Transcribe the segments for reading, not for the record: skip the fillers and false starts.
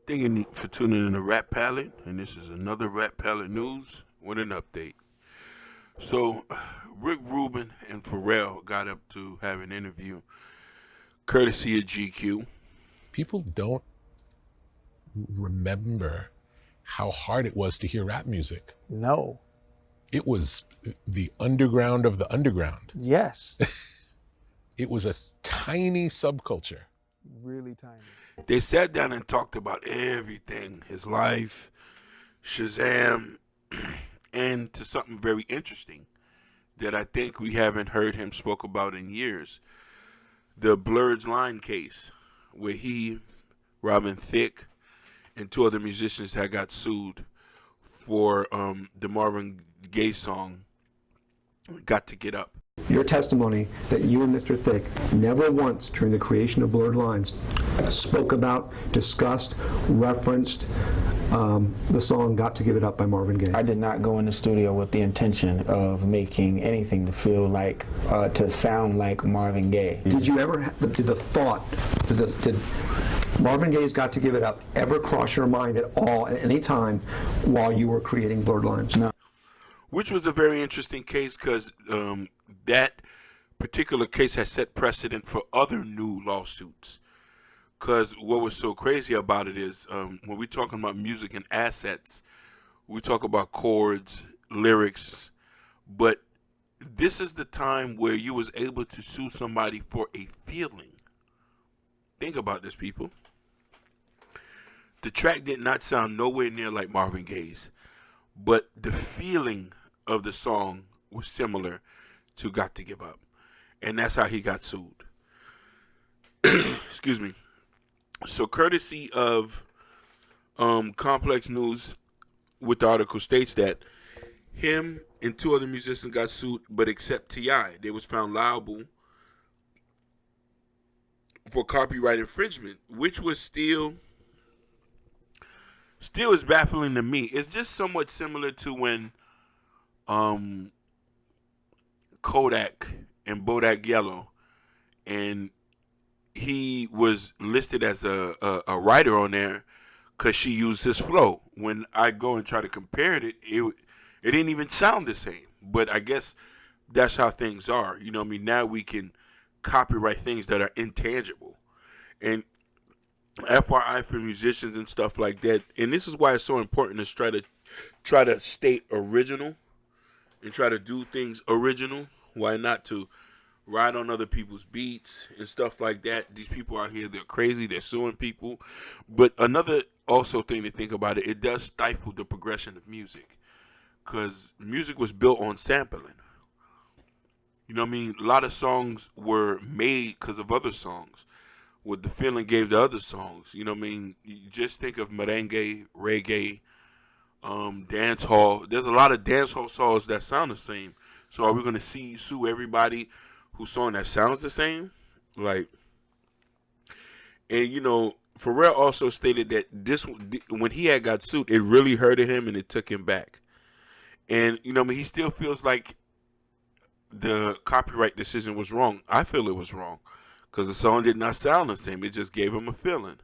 Thank you for tuning in to Rap Palette, and this is another Rap Palette news with an update. So, Rick Rubin and Pharrell got up to have an interview, courtesy of GQ. People don't remember how hard it was to hear rap music. No. It was the underground of the underground. Yes. It was a tiny subculture. Really tiny. They sat down and talked about everything, his life, Shazam, and to something very interesting that I think we haven't heard him spoke about in years. The Blurred's Line case, where he, Robin Thicke, and two other musicians had got sued for the Marvin Gaye song, Got to Get Up. Your testimony that you and Mr. Thicke never once during the creation of Blurred Lines spoke about, discussed, referenced the song Got to Give It Up by Marvin Gaye. I did not go in the studio with the intention of making anything to feel like, to sound like Marvin Gaye. Did you ever, did Marvin Gaye's Got to Give It Up ever cross your mind at all at any time while you were creating Blurred Lines? No. Which was a very interesting case because that particular case has set precedent for other new lawsuits. Because what was so crazy about it is when we're talking about music and assets, we talk about chords, lyrics, but this is the time where you was able to sue somebody for a feeling. Think about this, people. The track did not sound nowhere near like Marvin Gaye's, but the feeling of the song was similar to Got to Give Up. And that's how he got sued. Excuse me. So courtesy of Complex News with the article states that him and two other musicians got sued, but except T.I. They was found liable for copyright infringement, which was still is baffling to me. It's just somewhat similar to when Kodak and Bodak Yellow, and he was listed as a writer on there because she used his flow. When I go and try to compare it didn't even sound the same. But I guess that's how things are. You know what I mean? Now we can copyright things that are intangible. And FYI for musicians and stuff like that, and this is why it's so important to try to state original and try to do things original. Why not to ride on other people's beats and stuff like that? These people out here, they're crazy, they're suing people. But another also thing to think about, it does stifle the progression of music, because music was built on sampling. You know what I mean? A lot of songs were made because of other songs, what the feeling gave to other songs. You know what I mean? You just think of merengue, reggae, dance hall. There's a lot of dance hall songs that sound the same. So are we going to sue everybody whose song that sounds the same? Like, and you know, Pharrell also stated that when he had got sued, it really hurted him and it took him back. And you know, I mean, he still feels like the copyright decision was wrong. I feel it was wrong because the song did not sound the same. It just gave him a feeling.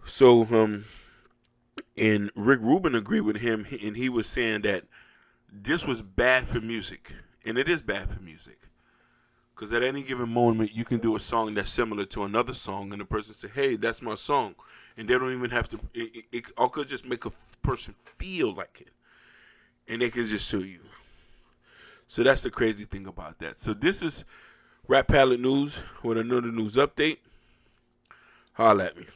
So, and Rick Rubin agreed with him, and he was saying that this was bad for music, and it is bad for music, because at any given moment you can do a song that's similar to another song, and the person say, "Hey, that's my song," and they don't even have to. It all could just make a person feel like it, and they can just sue you. So that's the crazy thing about that. So this is Rap Palette News with another news update. Holla at me.